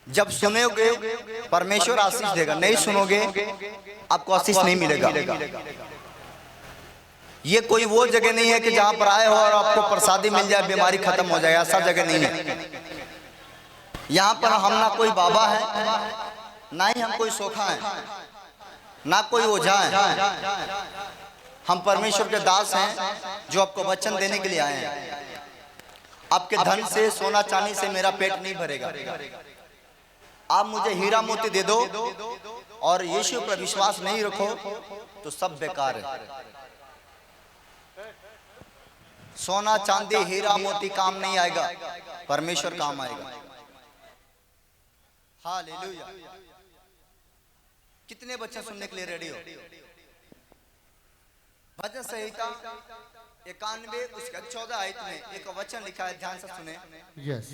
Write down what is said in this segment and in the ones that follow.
जब सुनोगे परमेश्वर आशीष देगा, नहीं सुनोगे आपको आशीष नहीं मिलेगा। ये कोई वो जगह नहीं है कि जहां पर आए हो और आपको प्रसादी मिल जाए, बीमारी खत्म हो जाए, ऐसा जगह नहीं है। यहाँ पर हम ना कोई बाबा है, ना ही हम कोई सोखा है, ना कोई ओझा है। हम परमेश्वर के दास हैं जो आपको वचन देने के लिए आए हैं। आपके धन से, सोना चांदी से मेरा पेट नहीं भरेगा। आप मुझे हीरा मोती दे दो और यीशु पर विश्वास नहीं रखो तो सब बेकार है। सोना चांदी हीरा मोती काम नहीं आएगा, परमेश्वर काम आएगा। हालेलुया। कितने बच्चे सुनने के लिए रेडी हो? भजन संहिता 91 उसके 14 आयत में एक वचन लिखा है, ध्यान से सुने। यस।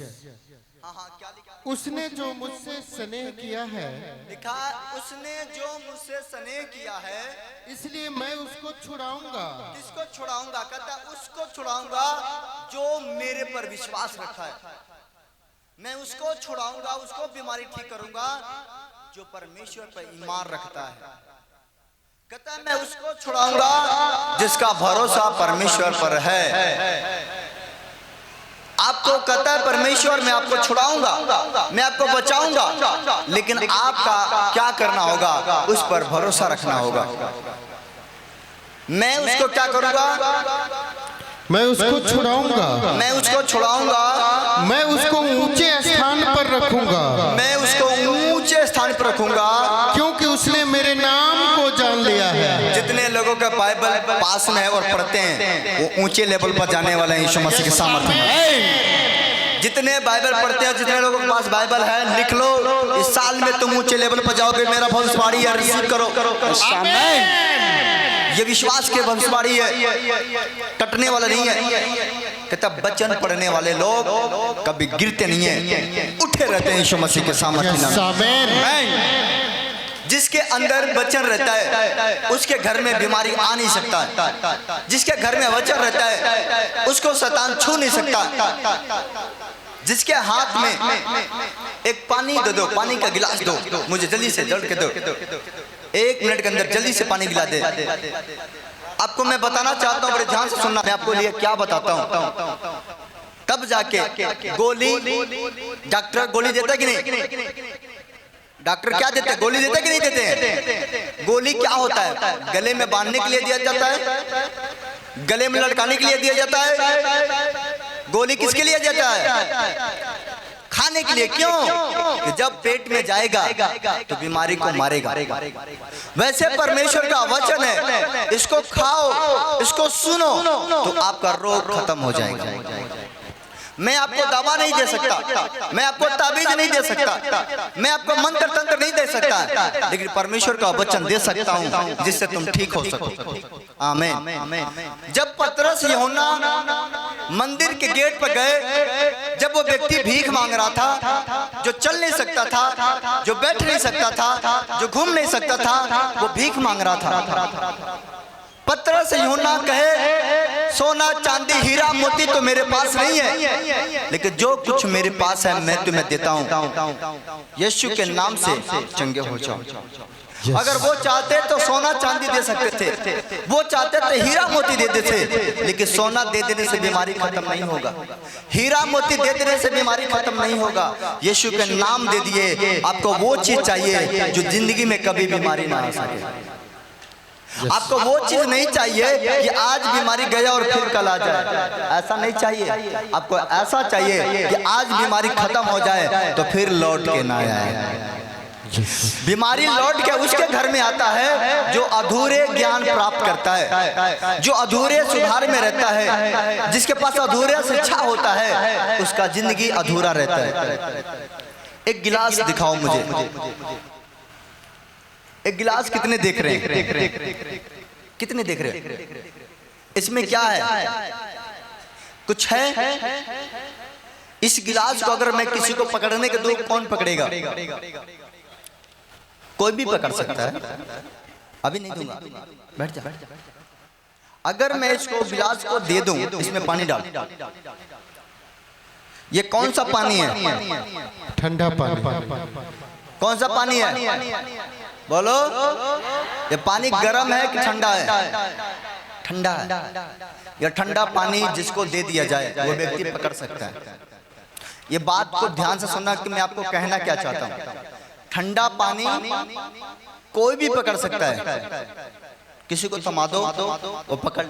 हाँ, क्या लिखा? उसने जो मुझसे स्नेह किया है, लिखा उसने जो मुझसे स्नेह किया है, इसलिए मैं उसको छुड़ाऊंगा। किसको छुड़ाऊंगा? कहता उसको छुड़ाऊंगा जो मेरे पर विश्वास रखा है। मैं उसको छुड़ाऊंगा, उसको बीमारी ठीक करूंगा जो परमेश्वर पर ईमान रखता है। कहता है मैं उसको छुड़ाऊंगा जिसका भरोसा परमेश्वर पर है। आपको कहता है परमेश्वर मैं आपको छुड़ाऊंगा, मैं आपको बचाऊंगा, लेकिन आपका क्या करना होगा? उस पर भरोसा रखना होगा। मैं उसको क्या करूंगा? मैं उसको छुड़ाऊंगा, मैं उसको छुड़ाऊंगा, मैं उसको ऊंचे स्थान पर रखूंगा, मैं उसको ऊंचे स्थान पर रखूंगा, क्योंकि उसने मेरे नाम को जान लिया है। जितने लोगों का बाइबल पास में है और पढ़ते हैं वो ऊंचे लेवल पर जाने वाले हैं यीशु मसीह के सामर्थ्य में। जितने बाइबल पढ़ते हैं, जितने लोगों के पास बाइबल है, लिख लो इस साल में तुम ऊंचे लेवल पर जाओगे। मेरा भविष्यवाणी है, रिसीव करो। ये विश्वास के भविष्यवाणी है, टटने वाला नहीं है। कहता वचन पढ़ने वाले लोग कभी गिरते नहीं है, उठे रहते हैं यीशु मसीह के सामर्थ्य में। जिसके अंदर वचन रहता है उसके घर में बीमारी आ नहीं सकता। जिसके घर में वचन रहता है उसको शैतान छू नहीं सकता। जिसके हाथ में एक पानी दे दो, पानी का गिलास दो, मुझे जल्दी से जल्द के दो, 1 मिनट के अंदर जल्दी से पानी गिला दे। आपको मैं बताना चाहता हूँ, बड़े ध्यान से सुनना, मैं आपको लिए क्या बताता हूँ। तब जाके गोली, डॉक्टर गोली देता है कि नहीं? डॉक्टर क्या देते हैं? गोली देते कि नहीं देते? गोली क्या होता है? गले में बांधने के लिए दिया जाता है, गले में लटकाने के लिए दिया जाता है। गोली किसके लिए जाता है? खाने के लिए। क्यों? कि जब पेट में जाएगा तो बीमारी को मारेगा। वैसे परमेश्वर का वचन है, इसको खाओ, इसको सुनो तो आपका रोग खत्म हो जाएगा। मैं आपको दवा नहीं दे सकता, मैं आपको ताबीज नहीं दे सकता, मैं आपको मंत्र तंत्र नहीं दे सकता, लेकिन परमेश्वर का वचन दे सकता हूँ जिससे तुम ठीक हो सको। आमीन। जब पतरस यूहन्ना मंदिर के गेट पर गए, जब वो व्यक्ति भीख मांग रहा था, जो चल नहीं सकता था, जो बैठ नहीं सकता था, जो घूम नहीं सकता था, वो भीख मांग रहा था। पतरस यूहन्ना कहे सोना चांदी हीरा मोती तो मेरे पास नहीं है, लेकिन जो कुछ मेरे पास है मैं तुम्हें देता हूँ। यीशु के नाम से चंगे हो जाओ। अगर वो चाहते तो सोना चांदी दे सकते थे, वो चाहते तो हीरा मोती दे देते थे, लेकिन सोना दे देने से बीमारी खत्म नहीं होगा, हीरा मोती दे देने से बीमारी खत्म नहीं होगा। यीशु के नाम दे दिए। आपको वो चीज चाहिए जो जिंदगी में कभी बीमारी ना आ सके। आपको वो चीज नहीं चाहिए कि आज बीमारी गया और फिर कल आ जाए, ऐसा नहीं चाहिए। आपको ऐसा चाहिए कि आज बीमारी खत्म हो जाए तो फिर लौट के ना आए। बीमारी लौट के उसके घर में आता है जो अधूरे ज्ञान प्राप्त करता है, जो अधूरे सुधार में रहता है, जिसके पास अधूरे शिक्षा होता है, उसका जिंदगी अधूरा रहता है। एक गिलास दिखाओ मुझे, एक गिलास कितने देख रहे हैं? कितने देख रहे हैं? इसमें क्या है? कुछ है? इस गिलास को अगर मैं किसी को पकड़ने के दूं, कौन पकड़ेगा? कोई भी पकड़ सकता है। अभी नहीं दूंगा, बैठ जा। अगर मैं इसको गिलास को दे दूं, इसमें पानी डाल, ये कौन सा पानी है? ठंडा पानी। कौन सा पानी है? बोलो। ये पानी गर्म है कि ठंडा है? ठंडा है। यह ठंडा पानी जिसको दे दिया जाए वो व्यक्ति पकड़ सकता है। ये बात को ध्यान से सुनना कि मैं आपको कहना क्या चाहता हूँ। ठंडा पानी कोई भी पकड़ सकता है। किसी को थमा दो वो पकड़।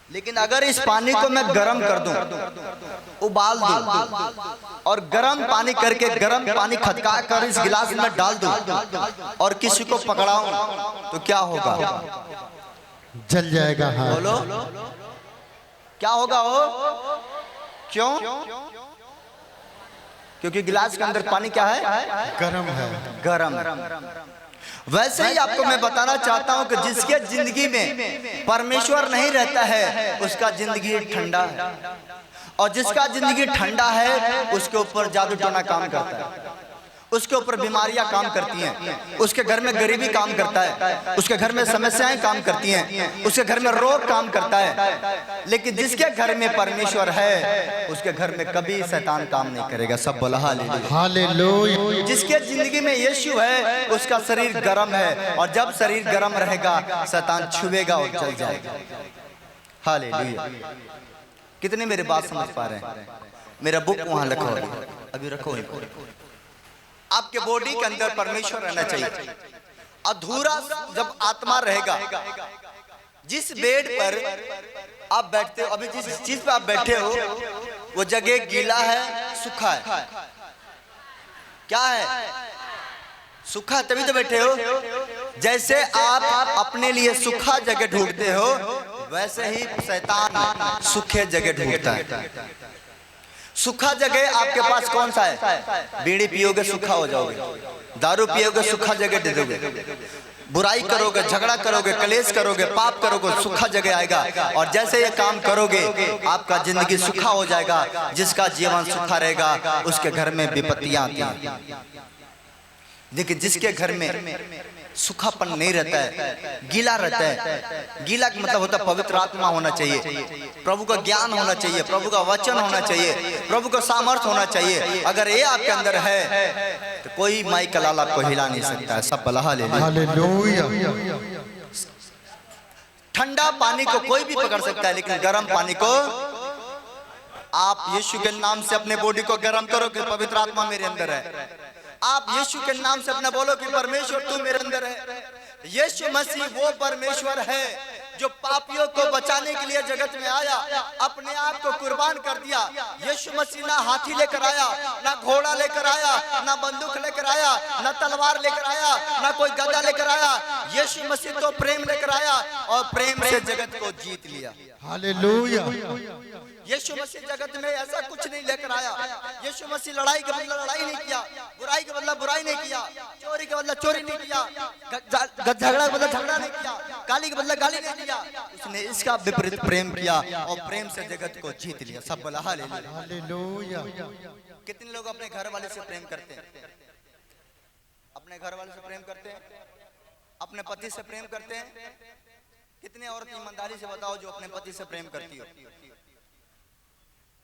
लेकिन अगर इस पानी को मैं गर्म कर दूं, उबाल दूं और गर्म पानी करके गर्म पानी खटका कर इस गिलास में डाल दूं और किसी को पकड़ाऊं तो क्या होगा? जल जाएगा। हाँ। बोलो क्या होगा? हो क्यों? क्योंकि गिलास के अंदर पानी क्या है? गरम है। गरम। वैसे ही आपको मैं बताना चाहता हूं कि जिसके जिंदगी में परमेश्वर नहीं रहता है उसका जिंदगी ठंडा है, और जिसका जिंदगी ठंडा है उसके ऊपर जादू टोना काम करता है, उसके ऊपर बीमारियां काम करती हैं, उसके घर में गरीबी काम करता है, उसके घर में समस्याएं काम करती हैं, उसके घर में रोग काम करता है। लेकिन जिसके घर में परमेश्वर है उसके घर में कभी शैतान काम नहीं करेगा। सब बोला हालेलुया। जिसके जिंदगी में यीशु है उसका शरीर गर्म है, और जब शरीर गर्म रहेगा शैतान छुएगा और जल जाएगा। हालेलुया। कितने मेरे बात समझ पा रहे हैं? मेरा बुक वहां रखो, अभी रखो। आपके बॉडी के अंदर परमेश्वर रहना चाहिए। अधूरा जब आत्मा रहेगा, जिस बेड पर आप बैठते हो, अभी जिस चीज पर आप बैठे हो वो जगह गीला है, सूखा है? क्या है? सूखा, तभी तो बैठे हो। जैसे आप अपने लिए सूखा जगह ढूंढते हो वैसे ही शैतान सूखे जगह ढूंढता है। सूखा जगह आपके पास कौन सा है? बीड़ी पियोगे सूखा हो जाओगे, दारू पियोगे सूखा जगह दे दोगे, बुराई करोगे, झगड़ा करोगे, कलेश करोगे, पाप करोगे, सूखा जगह आएगा। और जैसे ये काम करोगे आपका जिंदगी सूखा हो जाएगा। जिसका जीवन सूखा रहेगा उसके घर में विपत्तियां आती हैं। देखिए, जिसके घर में सूखापन नहीं रहता है, गीला रहता है। गीला का मतलब होता है पवित्र आत्मा होना चाहिए, प्रभु का ज्ञान होना चाहिए, प्रभु का वचन होना चाहिए, प्रभु का सामर्थ होना चाहिए। अगर ये आपके अंदर है तो कोई माई का लाल आपको हिला नहीं सकता है। सब बोला हालेलुया। ठंडा पानी को कोई भी पकड़ सकता है, लेकिन गर्म पानी को आप यीशु के नाम से अपने बॉडी को गर्म करो कि पवित्र आत्मा मेरे अंदर है। आप यीशु के नाम से अपना बोलो कि परमेश्वर तू मेरे अंदर है। यीशु मसीह वो परमेश्वर है जो पापियों को बचाने के लिए जगत में आया, अपने आप को कुर्बान कर दिया। यीशु मसीह ना हाथी लेकर आया, ना घोड़ा लेकर आया, ना बंदूक लेकर आया, ना तलवार लेकर आया, ना कोई गदा लेकर आया। यीशु मसीह तो प्रेम लेकर आया और प्रेम से जगत को जीत लिया। हालेलुया। यीशु मसीह जगत में ऐसा कुछ नहीं लेकर आया। यीशु मसीह लड़ाई के बदला लड़ाई नहीं किया, बुराई के बदला बुराई नहीं किया, चोरी के बदला चोरी नहीं किया, झगड़ा के बदला झगड़ा नहीं किया, गाली के बदला गाली नहीं किया। उसने इसका विपरीत प्रेम किया और प्रेम से जगत को जीत लिया। सब बोला हालेलुया। कितने लोग अपने घर वाले से प्रेम करते हैं? अपने घर वाले से प्रेम करते हैं, अपने पति से प्रेम करते हैं? कितने औरत ईमानदारी से बताओ जो अपने पति से प्रेम करती हो?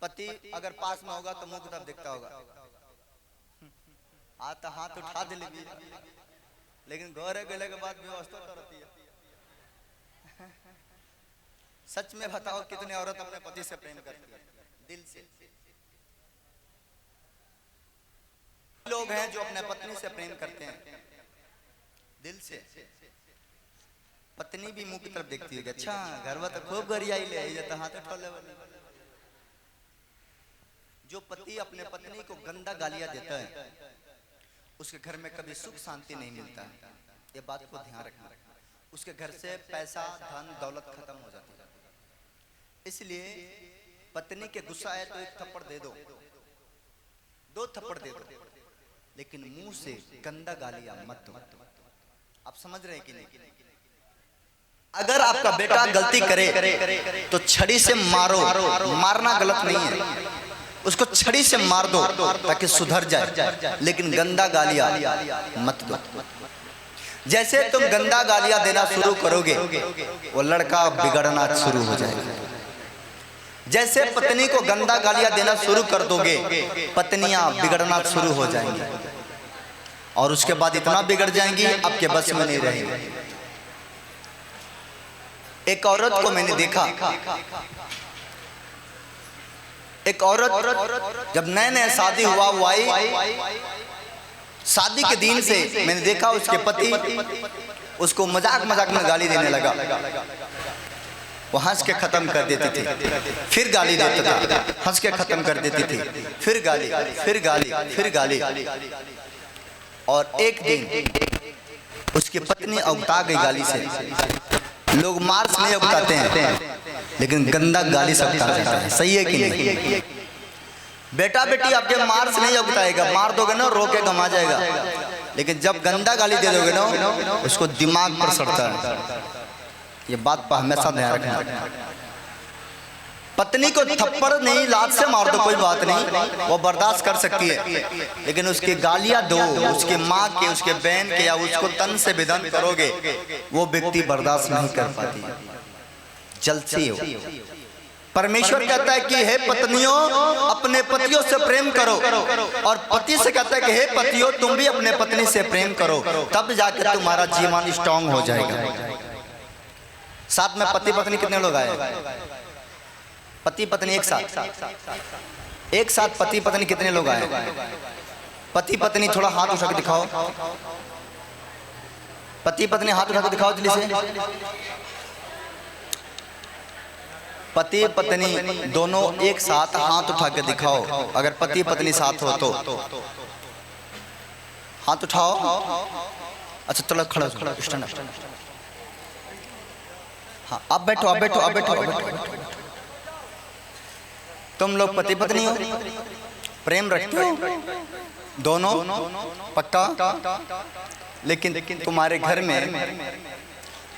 पति अगर पास में होगा तो मुंह की तरफ देखता होगा, आता हाथ उठा दे, लेकिन घर गले के बाद व्यवस्था करती है। सच में बताओ कितने औरत अपने पति से प्रेम करती है दिल से? लोग हैं जो अपने पत्नी से प्रेम करते हैं दिल से। पत्नी भी मुंह की तरफ देखती है, अच्छा घर में तो खूब गरियाई ले जाता, हाथ उठा ले। जो पति अपने पत्नी को गंदा गालियां देता है उसके घर में कभी सुख शांति नहीं मिलता है। ये बात को ध्यान रखना। उसके घर से पैसा धन दौलत खत्म हो जाती है। इसलिए पत्नी के गुस्सा है तो एक थप्पड़ दे दो, दो थप्पड़ दे दो, लेकिन मुंह से गंदा गालियां मत दो। आप समझ रहे हैं कि नहीं? अगर आपका बेटा गलती करे तो छड़ी से मारो, मारना गलत नहीं है, उसको छड़ी से मार दो ताकि सुधर जाए, लेकिन गंदा गालियां मत दो। जैसे तुम गंदा गालियां देना शुरू करोगे वो लड़का बिगड़ना शुरू हो जाएगा। जैसे पत्नी को गंदा गालियां देना शुरू कर दोगे, पत्नियां बिगड़ना शुरू हो जाएंगी और उसके बाद इतना बिगड़ जाएंगी आपके बस में नहीं रहेंगी। एक औरत को मैंने देखा, एक औरत जब नए नए शादी हुआ वो आई, शादी के दिन से मैंने देखा उसके पति उसको मजाक मजाक में गाली देने लगा। वो हंस के खत्म कर देती थी, फिर गाली देता था, हंस के खत्म कर देती थी, फिर गाली, फिर गाली, फिर गाली। और एक दिन उसकी पत्नी अवता गई गाली से। लोग मार से नहीं उगताते हैं, लेकिन गंदा गाली से उगता है। सही है कि नहीं? बेटा बेटी आपके मार से नहीं उगताएगा, मार दोगे ना रोके गमा जाएगा, लेकिन जब गंदा गाली दे दोगे ना उसको दिमाग पर सड़ता है। ये बात पर हमेशा ध्यान रखना। पत्नी को थप्पड़ नहीं लात से मार दो कोई बात नहीं, वो बर्दाश्त कर सकती है, लेकिन उसकी गालियां दो, उसके माँ के, उसके बहन के, या उसको तन से विधन करोगे, वो व्यक्ति बर्दाश्त नहीं कर पाती, जलती हो। परमेश्वर कहता है कि हे पत्नियों अपने पतियों से प्रेम करो, और पति से कहता है कि हे पतियों तुम भी अपने पत्नी से प्रेम करो, तब जाकर तुम्हारा जीवन स्ट्रांग हो जाएगा। साथ में पति पत्नी कितने लोग आए? पति पत्नी एक साथ, एक साथ पति पत्नी कितने लोग आए? पति पत्नी थोड़ा हाथ उठा के दिखाओ, पति पत्नी हाथ उठा के दिखाओ जल्दी से। पति पत्नी दोनों एक साथ हाथ उठा के दिखाओ, अगर पति पत्नी साथ हो तो हाथ उठाओ। अच्छा चलो खड़ा स्टैंड अप। हाँ अब बैठो, अब बैठो, अब बैठो, अब बैठो। तुम लोग पति पत्नी हो, प्रेम रखते हो दोनों पक्का, लेकिन तुम्हारे घर में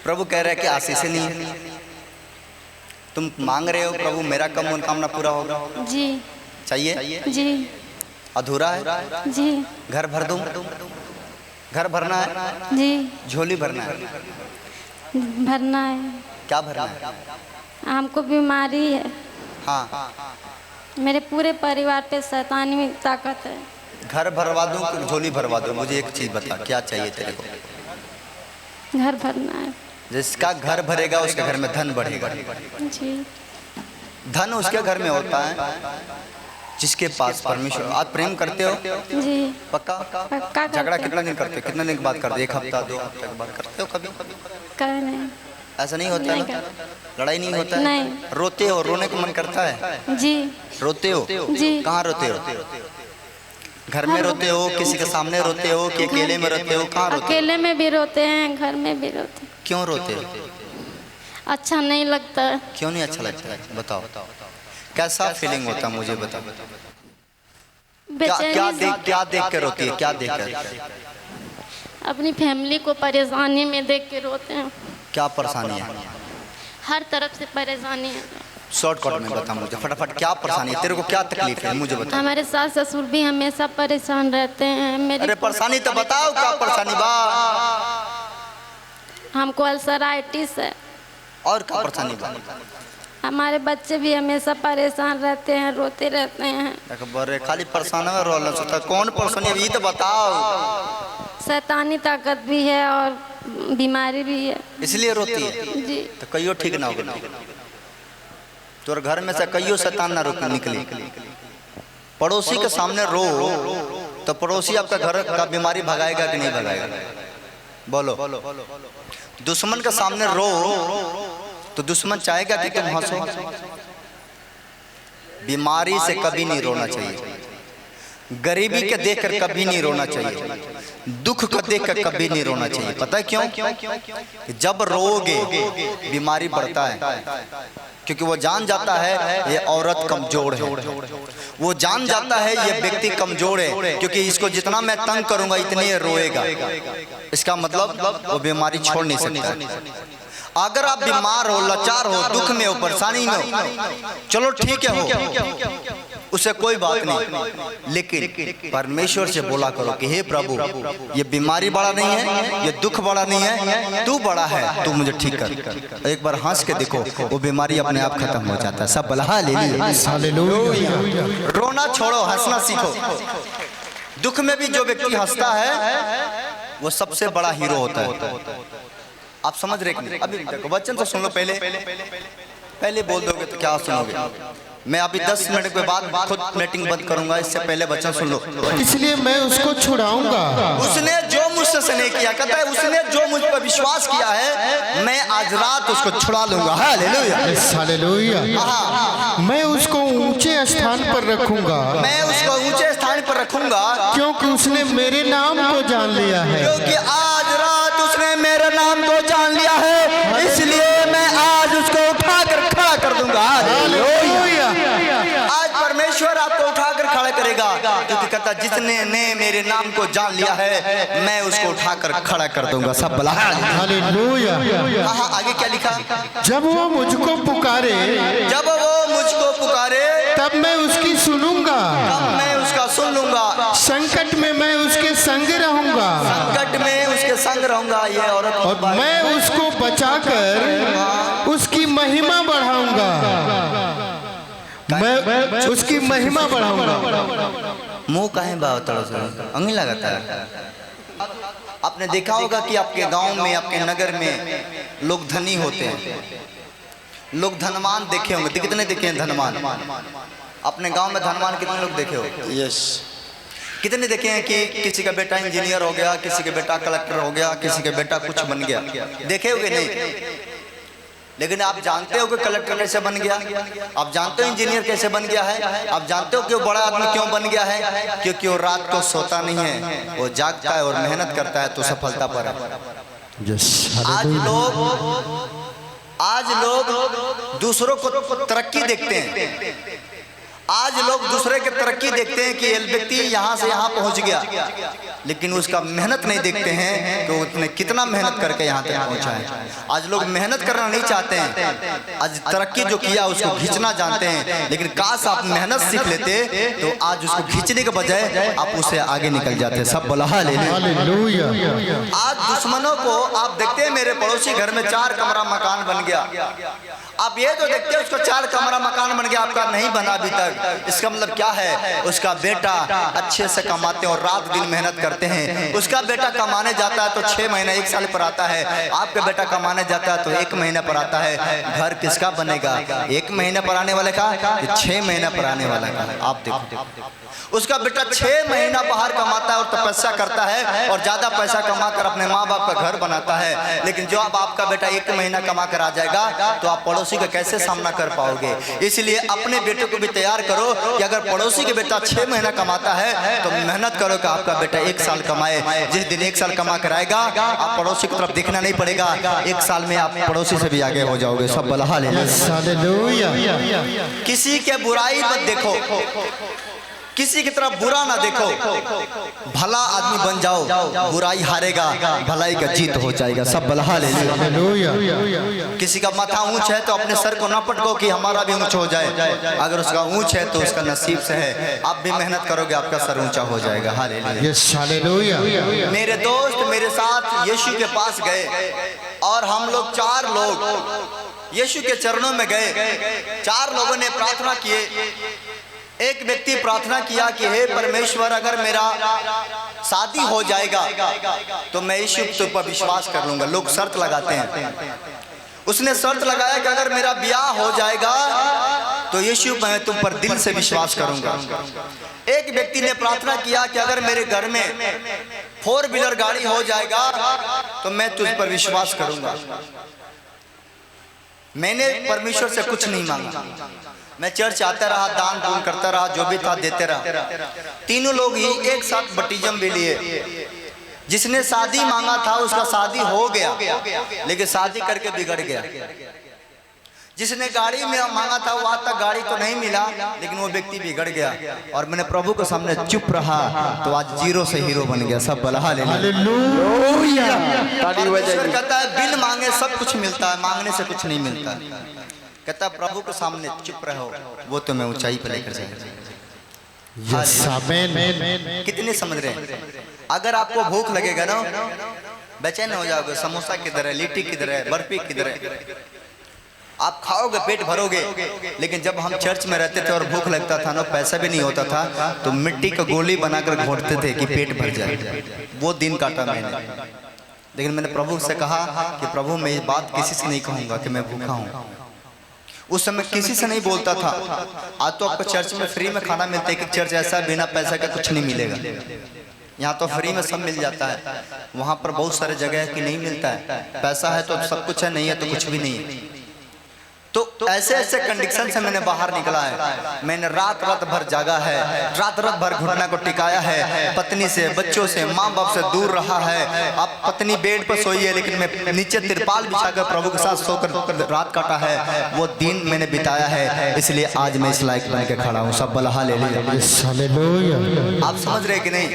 प्रभु कह रहा है कि आशीष नहीं है। तुम मांग रहे हो प्रभु मेरा कम मनोकामना पूरा होगा जी, चाहिए जी, अधूरा है जी, घर भर दूं, घर भरना है जी, झोली भरना है, भरना है। क्या भरना है? हमको बीमारी है, हाँ मेरे पूरे परिवार पे शैतानी में ताकत है। घर भरवा दूं कि झोली भरवा दूं? मुझे एक चीज बता, क्या चाहिए तेरे को? घर भरना है। जिसका घर भरेगा उसके घर में धन बढ़ेगा। जी, धन उसके घर में होता है जिसके पास परमेश्वर। आप प्रेम करते हो? जी, पक्का? पक्का झगड़ा करते कितना दिन करते हो? कितने दिन के बाद करते हो? एक हफ्ता 2 हफ्ते के बाद करते हो? कभी कर नहीं, ऐसा नहीं होता नहीं है? लड़ाई नहीं होता है? नहीं। रोते हो? रोने को मन करता है? जी, रोते हो? जी। कहाँ रोते हो? घर में रोते हो, किसी के सामने रोते हो, कि अकेले में रोते हो? कहाँ रोते हो? अकेले में भी रोते हैं, घर में भी रोते हैं। क्यों रोते हो? अच्छा नहीं लगता है। क्यों नहीं अच्छा लगता है? बताओ कैसा फीलिंग होता है, मुझे बताओ। क्या देख कर रोती है? क्या देख कर? अपनी फैमिली को परेशानी में देख के रोते हैं। क्या परेशानी है? हर तरफ से परेशानी है। शॉर्टकट में बता मुझे फटाफट, क्या परेशानी है? तेरे को क्या तकलीफ है मुझे बता। हमारे सास ससुर भी हमेशा परेशान रहते हैं। मेरी अरे परेशानी तो बताओ, क्या परेशानी बा? हमको अल्सराइटिस है। और क्या परेशानी बा? हमारे बच्चे भी हमेशा परेशान रहते हैं, रोते रहते हैं। बड़े खाली परेशान में रोल सकता, कौन परेशानी है ये तो बताओ। शैतानी ताकत भी है और बीमारी भी है, इसलिए रोती है। जी, तो कहियो ठीक ना होगा, तोर घर में से कहियो शैतान ना रोक निकली। पड़ोसी के सामने रो तो पड़ोसी आपका घर का बीमारी भगाएगा कि नहीं भगाएगा? बोलो। दुश्मन के सामने रो तो दुश्मन चाहेगा कि तुम हंसो। बीमारी से कभी नहीं रोना चाहिए, गरीबी के देखकर कभी नहीं रोना चाहिए, दुख को देखकर कभी नहीं रोना चाहिए। पता है क्यों? जब रोगे बीमारी बढ़ता है, क्योंकि वो जान जाता है ये औरत कमजोर है, वो जान जाता है ये व्यक्ति कमजोर है, क्योंकि इसको जितना मैं तंग करूंगा इतनी रोएगा। इसका मतलब वो बीमारी छोड़ नहीं सकता। अगर आप बीमार हो, लाचार हो, दुख में हो, परेशानी में हो, चलो ठीक है हो, उसे कोई बात नहीं, लेकिन परमेश्वर से बोला करो कि हे प्रभु, ये बीमारी बड़ा नहीं है, ये दुख बड़ा नहीं है, तू बड़ा है, तू मुझे ठीक कर। एक बार हंस के देखो, वो बीमारी अपने आप खत्म हो जाता है। सब बला हालेलुया। रोना छोड़ो, हंसना सीखो। दुख में भी जो व्यक्ति हंसता है वो सबसे बड़ा हीरो होता है। आप समझ रहे हैं? अभी देखो, वचन तो सुन लो, पहले बोल दोगे तो क्या सुनोगे? मैं अभी 10 मिनट के बाद खुद मीटिंग बंद करूंगा, इससे पहले वचन सुन लो। इसलिए मैं उसको छुड़ाऊंगा। उसने जो मुझसे से नहीं किया, कहता है उसने जो मुझ पर विश्वास किया है, मैं आज रात उसको छुड़ा लूंगा। Hallelujah, hallelujah. मैं उसको ऊंचे स्थान पर रखूंगा, मैं उसको ऊंचे स्थान पर रखूंगा, क्योंकि उसने मेरे नाम को जान लिया है। क्योंकि आज रात उसने मेरे नाम को जान लिया है, इसलिए मैं आज उसको उठाकर खड़ा कर दूंगा। हालेलुया। आज परमेश्वर आपको उठाकर खड़ा करेगा, क्योंकि कहता जिसने ने मेरे नाम को जान लिया है, मैं उसको उठाकर खड़ा कर दूंगा। सब बला हालेलुया। आगे क्या लिखा? जब वो मुझको पुकारे, जब वो मुझको पुकारे, तब मैं उसकी सुनूंगा, तब मैं उसका सुन लूंगा। संकट में मैं उसके संग रहूंगा, संकट में उसके संग रहूंगा। ये औरत, और मैं उसको बचाकर उसकी महिमा बढ़ाऊंगा। मैं उसकी महिमा बढ़ाऊंगा। मुंह कहे अंगी लगाता है। आपने देखा होगा कि आपके गांव में, आपके नगर में लोग धनी होते हैं, लोग धनवान देखे होंगे। कितने देखे हैं धनवान? अपने गांव में धनवान कितने लोग देखे हो? यस। कितने देखे हैं कि किसी का बेटा इंजीनियर हो गया, किसी का बेटा कलेक्टर हो गया, किसी का बेटा कुछ बन गया? देखे होगे? नहीं। लेकिन आप जानते हो कि कलेक्टर कैसे बन गया? आप जानते हो इंजीनियर कैसे बन गया है? आप जानते हो कि वो बड़ा आदमी क्यों बन गया है? क्योंकि वो रात को सोता नहीं है, वो जागता है और मेहनत करता है, तो सफलता पर है। आज लोग दूसरों को तरक्की देखते हैं। आज लोग दूसरे के तरक्की देखते हैं कि ये व्यक्ति यहाँ से यहाँ पहुँच गया, लेकिन उसका मेहनत नहीं देखते हैं कि उसने कितना मेहनत करके यहाँ तक पहुँचा है। आज लोग मेहनत करना नहीं चाहते हैं, आज तरक्की जो किया उसको खींचना जानते हैं। लेकिन काश आप मेहनत सीख लेते तो आज उसको खींचने के बजाय आप उससे आगे निकल जाते। सब बोला हालेलुया। आज दुश्मनों को आप देखते हैं, मेरे पड़ोसी घर में 4 कमरा मकान बन गया। आप ये तो देखते हैं उसको 4 कमरा मकान बन गया, आपका नहीं बना अभी तक। इसका मतलब क्या है? उसका बेटा अच्छे से कमाते हैं और रात दिन मेहनत करते हैं। उसका बेटा कमाने जाता है तो 6 महीना 1 साल पर आता है, आपका बेटा कमाने जाता है तो 1 महीना पर आता है। घर किसका बनेगा? 1 महीने पर आने वाले का, 6 महीना पर आने वाला का? आप देखो, उसका बेटा 6 महीना बाहर कमाता है और तपस्या करता है और ज्यादा पैसा कमा कर अपने माँ बाप का घर बनाता है। लेकिन जो अब आपका बेटा 1 महीना कमा कर आ जाएगा तो आप पड़ोसी का कैसे सामना कर पाओगे? इसलिए अपने बेटे को भी तैयार करो कि अगर पड़ोसी के बेटा 6 महीना कमाता है तो मेहनत करो कि आपका बेटा 1 साल कमाए। जिस दिन 1 साल कमा कर आएगा, आप पड़ोसी की तरफ देखना नहीं पड़ेगा, 1 साल में आप पड़ोसी से भी आगे हो जाओगे। सब बोला हालेलुया। किसी के बुराई मत देखो, किसी की तरफ बुरा ना देखो, भला आदमी बन जाओ, बुराई हारेगा, भलाई का जीत हो जाएगा। सब भला हालेलुया। किसी का माथा ऊंच है तो अपने सर को ना पटको कि हमारा भी ऊंच हो जाए। अगर उसका ऊंच है तो उसका नसीब से है, आप भी मेहनत करोगे, आपका सर ऊंचा हो जाएगा। हालेलुया। मेरे दोस्त मेरे साथ यीशु के पास गए और हम लोग 4 लोग यीशु के चरणों में गए। 4 लोगों ने प्रार्थना किए। एक व्यक्ति प्रार्थना किया कि हे परमेश्वर, अगर मेरा शादी हो जाएगा तो मैं यीशु पर विश्वास कर लूंगा। लोग शर्त लगाते हैं, उसने शर्त लगाया कि अगर मेरा ब्याह हो जाएगा तो यीशु मैं तुम पर दिल से विश्वास करूंगा। एक व्यक्ति ने प्रार्थना किया कि अगर मेरे घर में 4 व्हीलर गाड़ी हो जाएगा तो मैं तुझ पर विश्वास करूंगा। मैंने परमेश्वर से कुछ नहीं मांगा, मैं चर्च आता रहा, दान पुण्य करता रहा, जो भी था देते रहा। तीनों लोग ही एक साथ बपटिज्म भी लिए। जिसने शादी मांगा था उसका शादी हो गया, लेकिन शादी करके बिगड़ गया। जिसने गाड़ी में मांगा था वो आज तक गाड़ी तो नहीं मिला, लेकिन वो व्यक्ति बिगड़ गया। और मैंने प्रभु के सामने चुप रहा तो आज 0 से हीरो बन गया। सब बोला हालेलुया। परमेश्वर कहता है बिन मांगे सब कुछ मिलता है, मांगने से कुछ नहीं मिलता। कहता प्रभु के सामने चुप रहो, वो तुम्हें ऊंचाई पर लेकर जाएगा। कितने समझ रहे हैं? अगर आपको भूख लगेगा ना, बेचैन हो जाओगे, समोसा किधर है, लिट्टी किधर है, बर्फी किधर है, आप खाओगे, पेट भरोगे। लेकिन जब हम चर्च में रहते थे और भूख लगता था ना, पैसा भी नहीं होता था, तो मिट्टी का गोली बनाकर घोंटते थे कि पेट भर जाए। वो दिन काटा मैंने। लेकिन मैंने प्रभु से कहा कि प्रभु मैं ये बात किसी से नहीं कहूँगा कि मैं भूखा हूँ। उस समय किसी से नहीं बोलता था। आज तो आपको चर्च में फ्री में खाना मिलता है कि चर्च ऐसा बिना पैसा का कुछ नहीं मिलेगा। यहाँ तो फ्री में सब मिल जाता है। वहाँ पर बहुत सारे जगह है कि नहीं मिलता है, पैसा है तो सब कुछ है, नहीं है तो कुछ भी नहीं है। तो ऐसे ऐसे कंडीशन से मैंने बाहर निकला है। मैंने रात रात भर जागा है, रात रात भर घुटना को टिकाया है, पत्नी से, बच्चों से, माँ बाप से दूर रहा है। अब पत्नी बेड पर सोई है, लेकिन मैं नीचे तिरपाल बिछाकर प्रभु के साथ सोकर रात काटा है। वो दिन मैंने बिताया है, इसलिए आज मैं इस लायक बन के खड़ा हूँ। सब बलहा ले लीजिए। आप समझ रहे कि नहीं?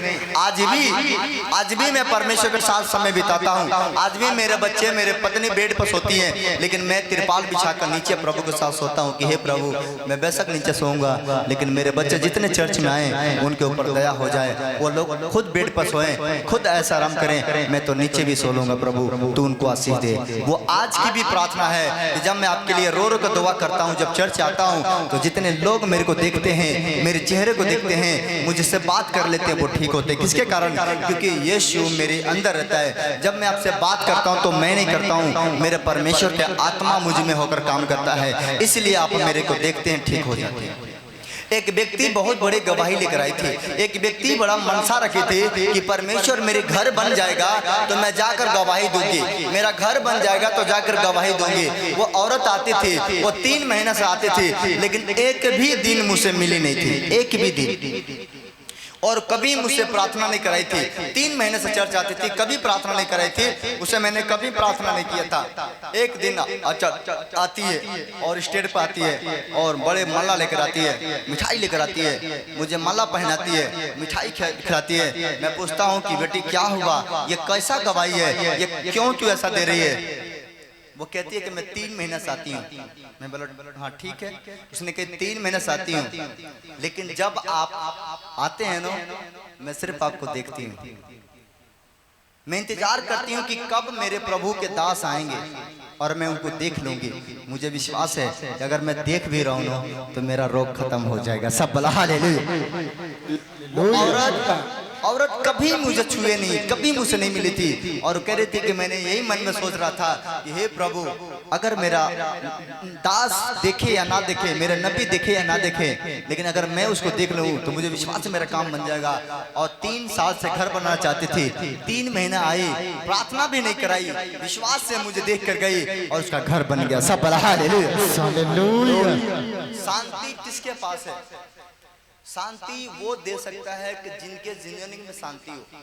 आज भी मैं परमेश्वर के साथ समय बिताता हूँ। आज भी मेरे बच्चे, मेरे पत्नी बेड पर सोती है, लेकिन मैं तिरपाल बिछाकर नीचे प्रभु के साथ सोता हूँ कि हे प्रभु, मैं बेशक नीचे सोऊंगा, लेकिन मेरे बच्चे जितने चर्च में आए उनके ऊपर दया हो जाए। वो लोग खुद बेड पर सोएं, खुद ऐसा आराम करें, मैं तो नीचे भी सो लूंगा। प्रभु तू उनको आशीष दे। वो आज की भी प्रार्थना है कि जब मैं आपके लिए रो रो कर दुआ करता हूँ, जब चर्च आता हूँ, तो जितने लोग मेरे को देखते हैं, मेरे चेहरे को देखते हैं, मुझसे बात कर लेते हैं, वो ठीक होते हैं। किसके कारण? क्योंकि यीशु मेरे अंदर रहता है। जब मैं आपसे बात करता हूँ तो मैं नहीं करता हूँ, मेरे परमेश्वर के आत्मा मुझ में होकर काम करता है, इसलिए आप मेरे को देखते हैं, ठीक हो जाते हैं। एक व्यक्ति बहुत बड़ी गवाही लेकर आई थी। एक व्यक्ति बड़ा मनसा रखे थे कि परमेश्वर मेरे घर बन जाएगा तो मैं जाकर गवाही दूंगी, मेरा घर बन जाएगा तो जाकर गवाही दूंगी। वो औरत आती थी, वो 3 महीने से आती थी, लेकिन एक भी दिन मुझसे मिली नहीं थी, एक भी दिन। और कभी मुझसे प्रार्थना नहीं कराई थी। 3 महीने से चर्च आती थी, कभी प्रार्थना नहीं कराई थी। उसे मैंने कभी प्रार्थना नहीं किया था। एक दिन अच्छा आती है और स्टेज पर आती है और बड़े माला लेकर आती है, मिठाई लेकर आती है, मुझे माला पहनाती है, मिठाई खिलाती है। मैं पूछता हूँ कि बेटी क्या हुआ, ये कैसा गवाही है, ये क्यों तू ऐसा दे रही है? वो कहती है कि मैं 3 महीने से आती हूँ। मैं बोला हाँ ठीक है। उसने कहा 3 महीने से आती हूँ, लेकिन जब आप आते हैं ना, मैं सिर्फ आपको देखती हूँ। मैं इंतजार करती हूँ कि कब मेरे प्रभु के दास आएंगे और मैं उनको देख लूंगी। मुझे विश्वास है कि अगर मैं देख भी रहा हूँ ना, तो मेरा रोग खत्म हो जाएगा। सब बलहा ले औरत कभी मुझे छुए नहीं, कभी मुझसे नहीं मिली थी, और कह रही थी कि मैंने यही मन में सोच रहा था कि हे प्रभु, अगर मेरा दास देखे या ना देखे, मेरा नबी देखे या ना देखे, लेकिन अगर मैं उसको देख लूँ तो मुझे विश्वास है मेरा काम बन जाएगा। और 3 साल से घर बनाना चाहती थी, 3 महीना आई, प्रार्थना भी नहीं कराई, विश्वास से मुझे देख कर गई और उसका घर बन गया। सब शांति किसके पास है? शांति वो दे सकता है कि जिनके जिंदगी में शांति हो।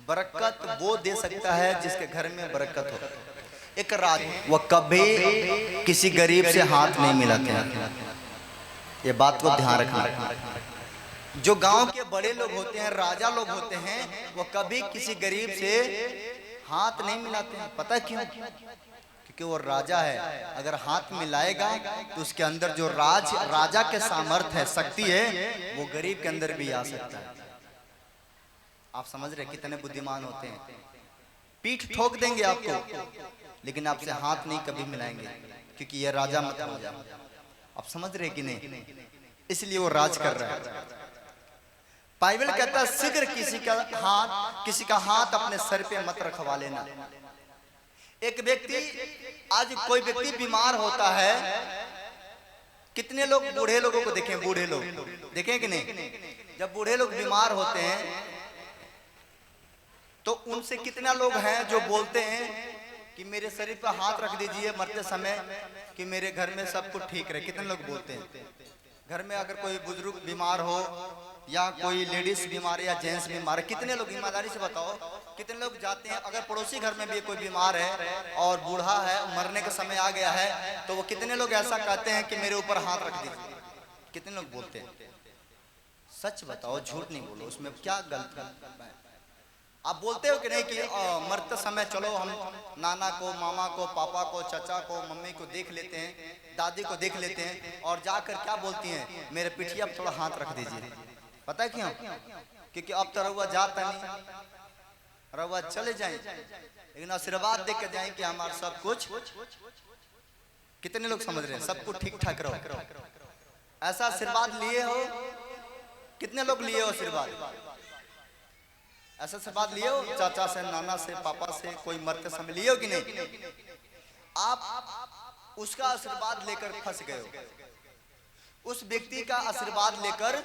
बरकत वो दे सकता है जिसके घर में बरकत हो। एक राज, वो कभी किसी गरीब से हाथ नहीं मिलाते हैं, ये बात को ध्यान रखना। जो गांव के बड़े लोग होते हैं, राजा लोग होते हैं, वो कभी किसी गरीब से हाथ नहीं मिलाते हैं। पता क्यों? कि वो राजा है। अगर हाथ मिलाएगा तो उसके अंदर जो राजा के सामर्थ्य है, शक्ति है, वो गरीब के अंदर भी आ सकता है। आप समझ रहे कितने बुद्धिमान होते हैं? पीठ ठोक देंगे आपको, लेकिन आपसे हाथ नहीं कभी मिलाएंगे, क्योंकि ये राजा मत हो जाए। आप समझ रहे कि नहीं? इसलिए वो राज कर रहा है। बाइबल कहता है शीघ्र किसी का हाथ अपने सर पे मत रखवा लेना। एक व्यक्ति, आज कोई व्यक्ति बीमार होता है, कितने लोग बूढ़े लोगों को देखें, बूढ़े लोग देखें कि नहीं? जब बूढ़े लोग बीमार होते हैं तो उनसे कितना लोग हैं जो बोलते हैं कि मेरे शरीर पर हाथ रख दीजिए मरते समय कि मेरे घर में सब कुछ ठीक रहे। कितने लोग बोलते हैं? घर में अगर कोई बुजुर्ग बीमार हो या कोई लेडीज बीमार है या जेंट्स बीमार है, कितने लोग, ईमानदारी से बताओ, कितने लोग जाते हैं? अगर पड़ोसी घर में भी कोई बीमार है और बूढ़ा है, मरने का समय आ गया है, तो वो कितने लोग ऐसा कहते हैं कि मेरे ऊपर हाथ रख दीजिए? कितने लोग बोलते हैं? सच बताओ, झूठ नहीं बोलो, उसमें क्या गलत है? आप बोलते हो कि नहीं कि मरते समय चलो हम नाना को, मामा को, पापा को, चाचा को, मम्मी को देख लेते हैं, दादी को देख लेते हैं, और जाकर क्या बोलती हैं? मेरे पिठिया पर थोड़ा हाथ रख दीजिए। पता है क्यों? क्योंकि अब तो रउआ जाता नहीं, रउआ चले जाए, लेकिन आशीर्वाद दे के जाए कि हमारा सब कुछ। कितने लोग समझ रहे हैं? सब कुछ ठीक ठाक रहो, ऐसा आशीर्वाद लिए हो? कितने लोग लिए हो आशीर्वाद? ऐसा आशीर्वाद लिए हो? चाचा से, नाना से, पापा से, कोई मरते समय लिए हो कि नहीं? आप उसका आशीर्वाद लेकर फंस गए हो, उस व्यक्ति का आशीर्वाद लेकर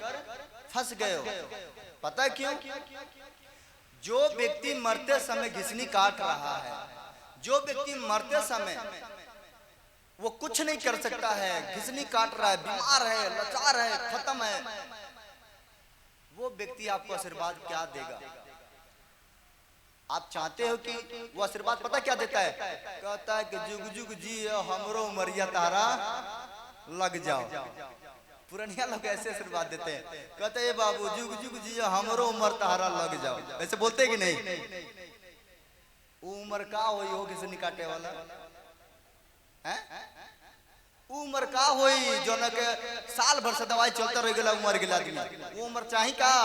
फंस गए हो। पता है क्यों? जो व्यक्ति मरते समय घिसनी काट रहा है, जो व्यक्ति मरते समय वो कुछ नहीं कर सकता है, घिसनी काट रहा है, बीमार है, लाचार है, खत्म है, वो व्यक्ति आपको आशीर्वाद क्या देगा? आप चाहते हो कि वो आशीर्वाद पता क्या देता है? कहता है कि जुग जुग जी हमरो उमरिया तारा लग जाओ। पुरानिया लोग ऐसे आशीर्वाद देते हैं, कहते हैं बाबू जुग जुग जी हमरो उमर तारा लग जाओ। ऐसे बोलते कि नहीं? उम्र का होई हो किसी निकाटे वाला है? उम्र का होई जो न के साल भर से दवाई चलता रह गया, उम्र गिला दिला, वो उम्र चाहिए का?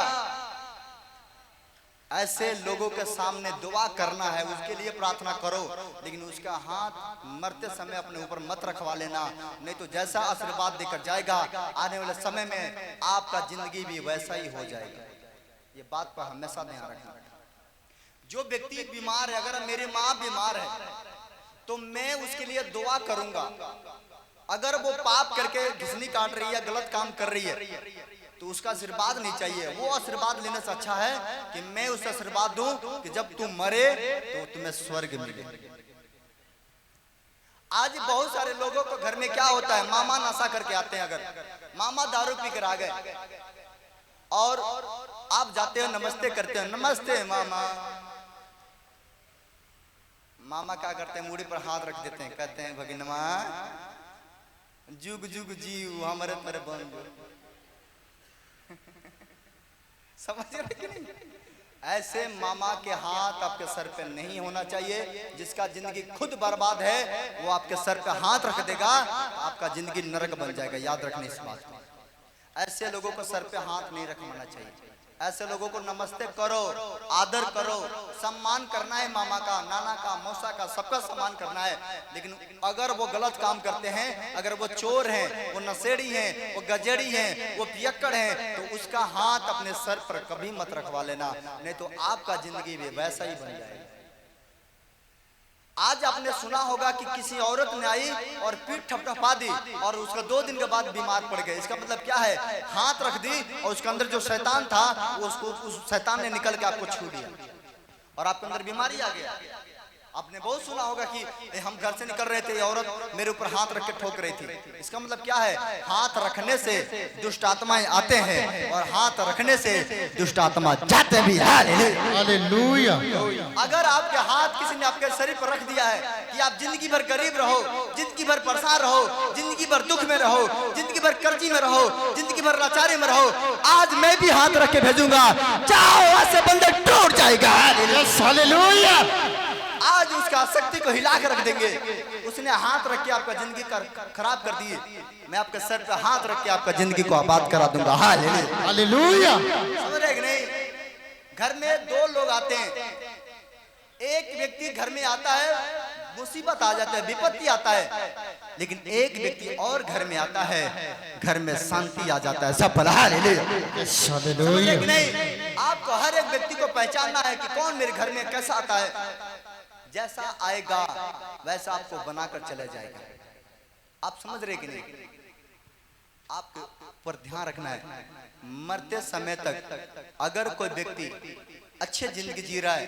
ऐसे लोगों के सामने दुआ करना है, उसके लिए प्रार्थना करो, लेकिन उसका हाथ मरते समय अपने ऊपर मत रखवा लेना, नहीं तो जैसा आशीर्वाद देकर जाएगा आने वाले समय में आपका जिंदगी भी वैसा ही हो जाएगा। ये बात पर हमेशा ध्यान रखना। जो व्यक्ति बीमार है, अगर मेरी माँ बीमार है तो मैं उसके लिए दुआ करूंगा। अगर वो पाप करके घिसनी काट रही है, गलत काम कर रही है, तो उसका आशीर्वाद नहीं चाहिए। वो आशीर्वाद लेने से अच्छा है कि मैं उसे आशीर्वाद दूं कि जब तुम मरे तो तुम्हें स्वर्ग मिले। आज बहुत सारे लोगों को घर में क्या होता है, मामा नशा करके आते हैं, अगर मामा दारू पी कर आ गए और आप जाते हो, नमस्ते करते हो, नमस्ते मामा, मामा क्या करते हैं, मूड़ी पर हाथ रख देते हैं, कहते हैं भगिनवा जुग जुग जीव हमारे तेरे बन। समझ रहे कि नहीं? ऐसे मामा के हाथ आपके सर पे नहीं होना चाहिए। जिसका जिंदगी खुद बर्बाद है वो आपके सर पे हाथ रख देगा, आपका जिंदगी नरक बन जाएगा। याद रखने इस बात को। ऐसे लोगों को सर पे हाथ नहीं रखवाना चाहिए। ऐसे लोगों को नमस्ते करो, आदर करो, सम्मान करना है, मामा का, नाना का, मौसा का, सबका सम्मान करना है। लेकिन अगर वो गलत काम करते हैं, अगर वो चोर हैं, वो नशेड़ी हैं, वो गजेड़ी हैं, वो पियक्कड़ हैं, तो उसका हाथ अपने सर पर कभी मत रखवा लेना, नहीं तो आपका जिंदगी भी वैसा ही बन जाएगा। आज आपने सुना होगा कि किसी औरत ने आई और पीठ ठपठपा दी और उसका 2 दिन के बाद बीमार पड़ गए। इसका मतलब क्या है? हाथ रख दी और उसके अंदर जो शैतान था वो उसको, उस शैतान ने निकल के आपको छू लिया और आपके अंदर बीमारी आ गया। आपने बहुत सुना होगा कि हम घर से निकल रहे थे, औरत मेरे ऊपर हाथ रख के ठोक रही थी। इसका मतलब क्या है? हाथ रखने से दुष्ट आत्माएं आते हैं और हाथ रखने से दुष्ट आत्मा जाते भी। हालेलुया। अगर आपके हाथ किसी ने आपके शरीर पर रख दिया है कि आप जिंदगी भर गरीब रहो, जिंदगी भर परेशान रहो, जिंदगी भर दुख में रहो, जिंदगी भर कर्जी में रहो, जिंदगी भर लाचारी में रहो, आज मैं भी हाथ रख के भेजूंगा, जाओ ऐसे बंदे टूट जाएगा। हालेलुया। आज उसका शक्ति को हिला कर रख देंगे। उसने हाथ रख के आपका जिंदगी खराब कर दिए, मैं आपके सर पे हाथ रख के आपका जिंदगी को आबाद करा दूंगा। हालेलुया। समझ रहे कि नहीं? घर में 2 लोग आते हैं, एक व्यक्ति घर में आता है, मुसीबत आ जाता है, विपत्ति आता है, लेकिन एक व्यक्ति और घर में आता है, घर में शांति आ जाता है। सब भला हालेलुया। नहीं, आपको हर एक व्यक्ति को पहचानना है कि कौन मेरे घर में कैसा आता है। जैसा आएगा वैसा आपको बनाकर चला जाएगा। आप समझ रहे कि नहीं? आपको पर ध्यान रखना है। मरते समय तक अगर कोई व्यक्ति अच्छे जिंदगी जी रहा है,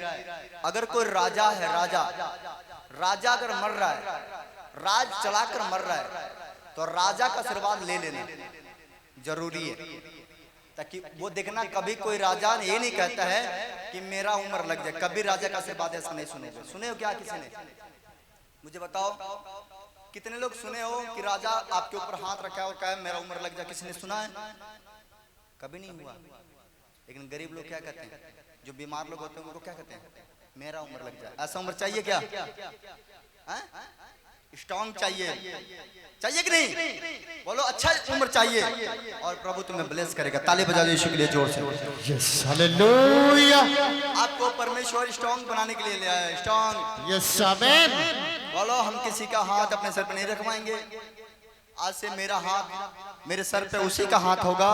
अगर कोई राजा है, राजा अगर मर रहा है, राज चलाकर मर रहा है, तो राजा का आशीर्वाद ले लेना जरूरी है, ताकि वो देखना कभी कोई राजा ये नहीं कहता है कि मेरा उम्र लग जाए। कभी राजा का आशीर्वाद ऐसा नहीं सुने। सुने हो क्या किसी ने? मुझे बताओ, कितने लोग सुने हो कि राजा आपके ऊपर हाथ रखा है और कहा मेरा उम्र लग जाए? किसी ने सुना है? कभी नहीं हुआ। लेकिन गरीब लोग क्या कहते हैं, जो बीमार लोग होते हैं उनको क्या कहते हैं? मेरा उम्र लग जाए। ऐसा उम्र चाहिए क्या? स्ट्रॉन्ग चाहिए, चाहिए कि नहीं? बोलो अच्छा उम्र चाहिए और प्रभु तुम्हें ब्लेस करेगा। ताली बजा दो यीशु के लिए जोर से। Yes hallelujah. आपको परमेश्वर स्ट्रॉन्ग बनाने के लिए ले आया, स्ट्रॉन्ग। Yes amen. बोलो हम किसी का हाथ अपने सर पे नहीं रखवाएंगे। आज से मेरा हाथ मेरे सर पे उसी का हाथ होगा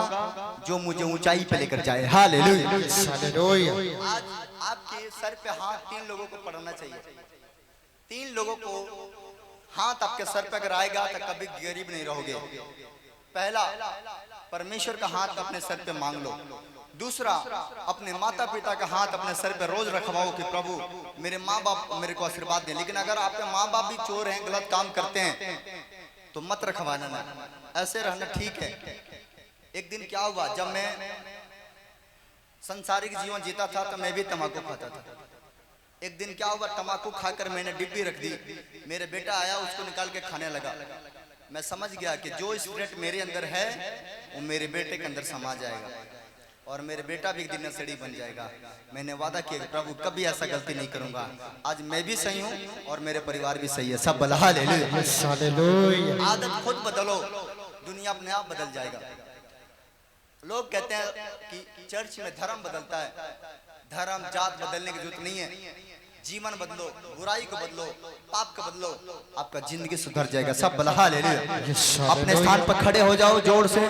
जो मुझे ऊंचाई पे लेकर जाए। Hallelujah hallelujah. आज आपके सर पे हाथ 3 लोगों को पड़ना चाहिए। 3 लोगों को हाथ आपके सर पे अगर आएगा तो कभी गरीब नहीं रहोगे। पहला, परमेश्वर का हाथ अपने सर पे मांग लो। दूसरा, अपने माता पिता का हाथ अपने सर पे रोज रखवाओ कि प्रभु मेरे माँ बाप मेरे को आशीर्वाद दें। लेकिन अगर आपके माँ बाप भी चोर हैं, गलत काम करते हैं तो मत रखवाना ना, ऐसे रहना ठीक है। एक दिन क्या हुआ, जब मैं सांसारिक जीवन जीता था तो मैं भी तंबाकू खाता था। एक दिन क्या हुआ, तंबाकू खाकर मैंने डिब्बी रख दी। मेरे बेटा आया, उसको निकाल के खाने लगा। मैं समझ गया कि जो स्पिरिट मेरे अंदर है वो मेरे बेटे के अंदर समा जाएगा और मेरे बेटा भी एक दिन नशेड़ी बन जाएगा। मैंने वादा किया प्रभु कभी ऐसा गलती नहीं करूंगा। आज मैं भी सही हूँ और मेरे परिवार भी सही है। सब बोला हालेलुया। हालेलुया। आदत खुद बदलो, दुनिया अपने आप बदल जाएगा। लोग कहते हैं कि चर्च में धर्म बदलता है। धर्म जात बदलने की जरूरत नहीं है। जीवन बदलो, बुराई को बदलो, पाप को बदलो, आपका जिंदगी सुधर जाएगा। सब बोला हालेलुया। अपने स्थान पर खड़े हो जाओ जोर से।